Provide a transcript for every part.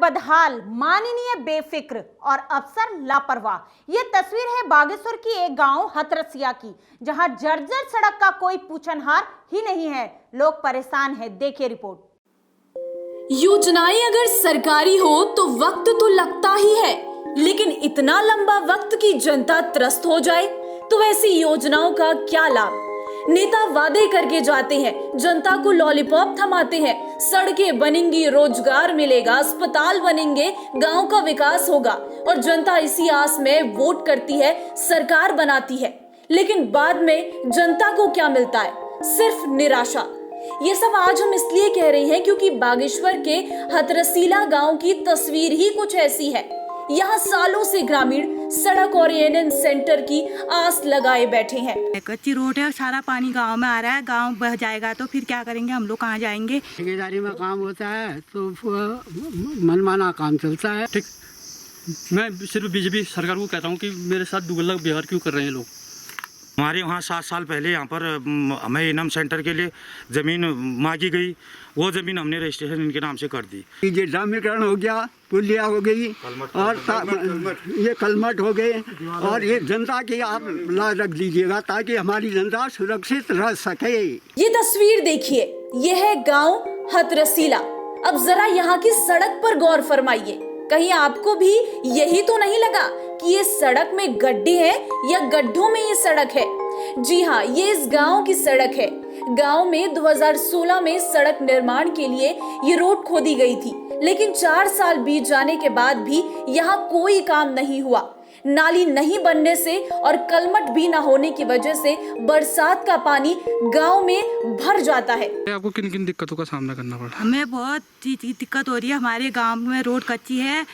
बदहाल, माननीय बेफिक्र और अफसर लापरवाह। ये तस्वीर है बागेश्वर की एक गांव हथरसिया की, जहां जर्जर सड़क का कोई पूछनहार ही नहीं है। लोग परेशान हैं। देखिए रिपोर्ट। योजनाएं अगर सरकारी हो तो वक्त तो लगता ही है, लेकिन इतना लंबा वक्त की जनता त्रस्त हो जाए तो ऐसी योजनाओं का क्या लाभ। नेता वादे करके जाते हैं, जनता को लॉलीपॉप थमाते हैं, सड़कें बनेंगी, रोजगार मिलेगा, अस्पताल बनेंगे, गांव का विकास होगा, और जनता इसी आस में वोट करती है, सरकार बनाती है। लेकिन बाद में जनता को क्या मिलता है? सिर्फ निराशा। ये सब आज हम इसलिए कह रहे हैं क्योंकि बागेश्वर के हथरसीला गांव की तस्वीर ही कुछ ऐसी है। यहाँ सालों से ग्रामीण सड़क और एएनएम सेंटर की आस लगाए बैठे हैं। कच्ची रोड है, सारा पानी गांव में आ रहा है, गांव बह जाएगा तो फिर क्या करेंगे हम लोग, कहाँ जाएंगे। ठेकेदारी में काम होता है तो मनमाना काम चलता है। ठीक, मैं सिर्फ बीजेपी सरकार को कहता हूँ कि मेरे साथ दुगला व्यवहार क्यों कर रहे हैं लोग। हमारे वहाँ 7 साल पहले यहाँ पर हमें एएनएम सेंटर के लिए ज़मीन मांगी गई, वो ज़मीन हमने रजिस्ट्रेशन इनके नाम से कर दी। ये डामरीकरण हो गया, पुलिया हो गई और ये कलमट हो गए, और ये जनता की आप लाज रख दीजिएगा ताकि हमारी जनता सुरक्षित रह सके। ये तस्वीर देखिए, यह है गांव हथरसीला। अब जरा यहाँ की सड़क पर गौर फरमाइए। कहीं आपको भी यही तो नहीं लगा कि ये सड़क में गड्ढे हैं या गड्ढों में ये सड़क है? जी हाँ, ये इस गांव की सड़क है। गांव में 2016 में सड़क निर्माण के लिए ये रोड खोदी गई थी, लेकिन 4 साल बीत जाने के बाद भी यहाँ कोई काम नहीं हुआ। नाली नहीं बनने से और कलमट भी ना होने की वजह से बरसात का पानी गांव में भर जाता है। आपको किन किन दिक्कतों का सामना करना पड़ा? हमें बहुत दिक्कत हो रही है। हमारे गांव में रोड कच्ची है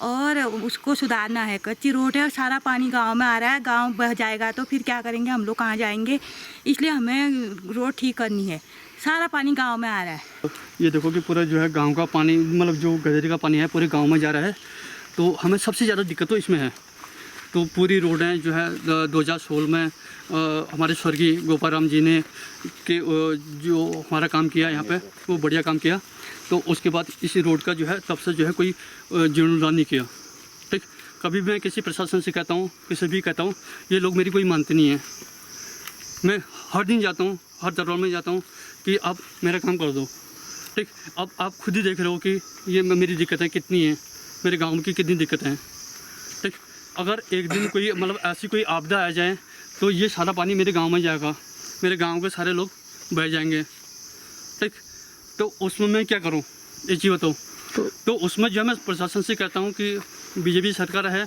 और उसको सुधारना है। कच्ची रोड है, सारा पानी गांव में आ रहा है, गांव बह जाएगा तो फिर क्या करेंगे हम लोग, कहाँ जाएंगे। इसलिए हमें रोड ठीक करनी है। सारा पानी गांव में आ रहा है। ये देखो कि पूरा जो है गांव का पानी, मतलब जो गजरे का पानी है पूरे गांव में जा रहा है। तो हमें सबसे ज़्यादा दिक्कत तो इसमें है। तो पूरी रोडें जो है 2016 में हमारे स्वर्गीय गोपाराम जी ने जो हमारा काम किया यहाँ पे, वो बढ़िया काम किया। तो उसके बाद इस रोड का जो है तब से जो है कोई जीर्णोद्धार नहीं किया। ठीक, कभी मैं किसी प्रशासन से कहता हूँ, किसी भी कहता हूँ, ये लोग मेरी कोई मानते नहीं है। मैं हर दिन जाता हूँ, हर दरबार में जाता हूँ कि आप मेरा काम कर दो। ठीक, अब आप खुद ही देख रहे हो कि ये मेरी दिक्कतें कितनी हैं, मेरे गाँव की कितनी दिक्कतें हैं। ठीक, अगर एक दिन कोई मतलब ऐसी कोई आपदा आ जाए तो ये सारा पानी मेरे गांव में जाएगा, मेरे गांव के सारे लोग बह जाएंगे। ठीक, तो उसमें मैं क्या करूं, ये चीज़ बताओ। तो उसमें जो मैं प्रशासन से कहता हूं कि बीजेपी सरकार है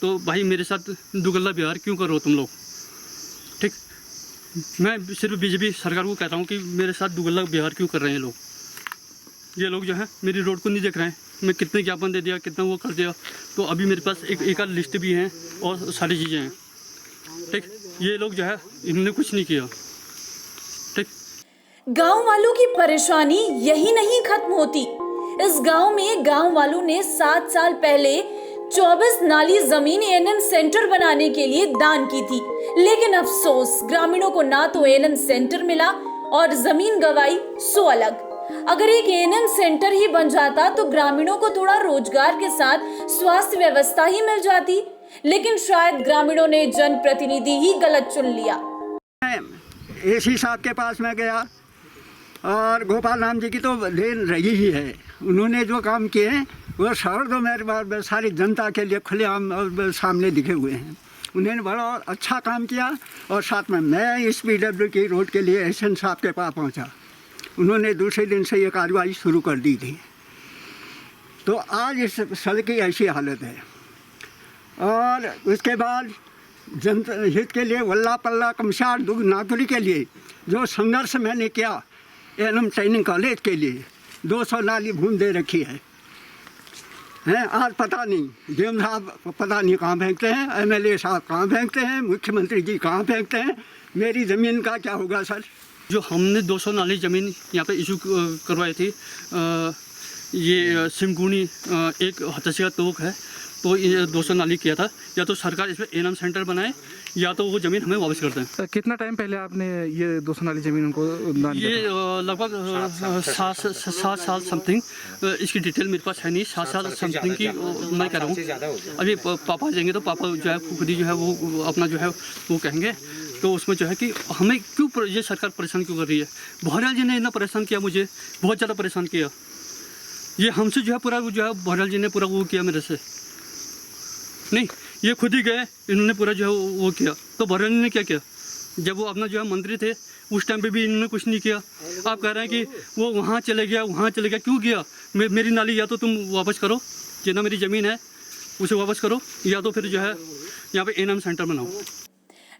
तो भाई मेरे साथ दुगला व्यवहार क्यों करो तुम लोग। ठीक, मैं सिर्फ बीजेपी सरकार को कहता हूँ कि मेरे साथ दुगला व्यवहार क्यों कर रहे हैं लोग। ये लोग जो है मेरी रोड को नहीं देख रहे हैं। मैं कितने ज्ञापन दे दिया, कितना वो कर दिया। तो अभी मेरे पास एक लिस्ट भी है और सारी चीज़ें हैं। ठीक, ये लोग जो है इन्होंने कुछ नहीं किया। ठीक, गांव वालों की परेशानी यही नहीं खत्म होती। इस गांव में गांव वालों ने 7 साल पहले 24 नाली जमीन एएनएम सेंटर बनाने के लिए दान की थी, लेकिन अफसोस ग्रामीणों को ना तो एएनएम सेंटर मिला और जमीन गवाई सो अलग। अगर एक एएनएम सेंटर ही बन जाता तो ग्रामीणों को थोड़ा रोजगार के साथ स्वास्थ्य व्यवस्था ही मिल जाती, लेकिन शायद ग्रामीणों ने जनप्रतिनिधि ही गलत चुन लिया। एसी साहब के पास में गया और गोपाल राम जी की तो देन रही ही है। उन्होंने जो काम किए हैं वो शहर तो मेरे सारी जनता के लिए खुलेआम सामने दिखे हुए हैं। उन्होंने बड़ा अच्छा काम किया। और साथ में मैं इस PW की रोड के लिए एसएन साहब के पास पहुँचा। उन्होंने दूसरे दिन से ये कार्रवाई शुरू कर दी थी। तो आज इस सड़क की ऐसी हालत है। और उसके बाद जनता हित के लिए वल्ला पल्ला कमशार दुग नागरी के लिए जो संघर्ष मैंने किया, एएनएम ट्रेनिंग कॉलेज के लिए 200 नाली भूमि दे रखी है। आज पता नहीं डीएम साहब पता नहीं कहाँ फेंकते हैं, MLA साहब कहाँ फेंकते हैं, मुख्यमंत्री जी कहाँ फेंकते हैं। मेरी ज़मीन का क्या होगा सर? जो हमने 200 नाली ज़मीन यहाँ पे इशू करवाई थी, ये सिमगुनी एक हथरसिया तोक है, तो ये 200 नाली किया था, या तो सरकार इसमें एनएम सेंटर बनाए या तो वो ज़मीन हमें वापस कर दें। कितना टाइम पहले आपने ये 200 नाली ज़मीन उनको दान ये किया था? लगभग 7 साल समथिंग, इसकी डिटेल मेरे पास है नहीं, 7 साल समथिंग की मैं कह रहा हूँ। अभी पापा आ जाएंगे तो पापा जो है खुद ही जो है वो अपना जो है वो कहेंगे। तो उसमें जो है कि हमें क्यों ये सरकार परेशान क्यों कर रही है। बहरहाल जी ने इतना परेशान किया, मुझे बहुत ज़्यादा परेशान किया। ये हमसे जो है पूरा जो है बहरहाल जी ने पूरा वो किया मेरे से, नहीं ये खुद ही गए, इन्होंने पूरा जो है वो किया। तो बहरहाल ने क्या किया, जब वो अपना जो है मंत्री थे उस टाइम पे भी इन्होंने कुछ नहीं किया। आप कह रहे हैं कि वो वहाँ चले गया, क्यों गया? मेरी नाली या तो तुम वापस करो, जितना मेरी ज़मीन है उसे वापस करो, या तो फिर जो है यहाँ पे एनएम सेंटर बनाओ।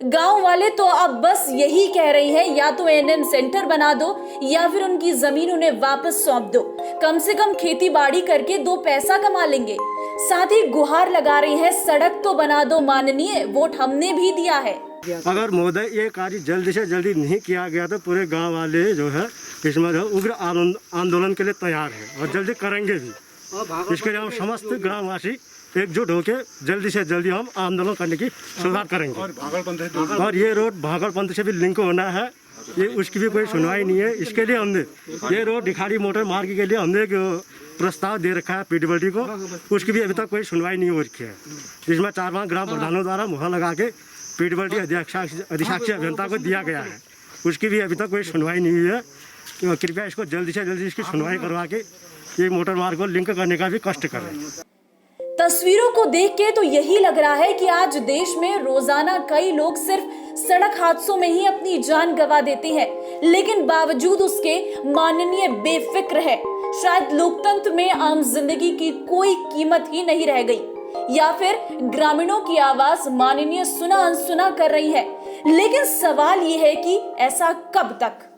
गांव वाले तो अब बस यही कह रही हैं, या तो एनएम सेंटर बना दो या फिर उनकी जमीन उन्हें वापस सौंप दो। कम से कम खेती बाड़ी करके 2 पैसा कमा लेंगे। साथ ही गुहार लगा रही है, सड़क तो बना दो माननीय, वोट हमने भी दिया है। अगर महोदय ये कार्य जल्दी से जल्दी नहीं किया गया तो पूरे गांव वाले जो है इसमें जो उग्र आंदोलन के लिए तैयार है और जल्दी करेंगे भी। इसके लिए हम समस्त ग्रामवासी एकजुट होकर जल्दी से जल्दी हम आंदोलन करने की शुरुआत करेंगे। और ये रोड भागलपंथ से भी लिंक होना है, ये उसकी भी कोई सुनवाई नहीं है। इसके लिए हमने ये रोड दिखाड़ी मोटर मार्ग के लिए हमने एक प्रस्ताव दे रखा है पीडब्ल्यूडी को, उसकी भी अभी तक कोई सुनवाई नहीं हो रखी है। जिसमें 4-5 ग्राम प्रधानों द्वारा मुहर लगा के पीडब्ल्यूडी अधिशाक्षी अभियंता को दिया गया है, उसकी भी अभी तक कोई सुनवाई नहीं हुई है। तो कृपया इसको जल्दी से जल्दी इसकी सुनवाई करवा के ये मोटर मार्ग को लिंक करने का भी कष्ट करें। तस्वीरों को देख के तो यही लग रहा है कि आज देश में रोजाना कई लोग सिर्फ सड़क हादसों में ही अपनी जान गंवा देते हैं, लेकिन बावजूद उसके माननीय बेफिक्र है। शायद लोकतंत्र में आम जिंदगी की कोई कीमत ही नहीं रह गई, या फिर ग्रामीणों की आवाज माननीय सुना अनसुना कर रही है। लेकिन सवाल ये है कि ऐसा कब तक?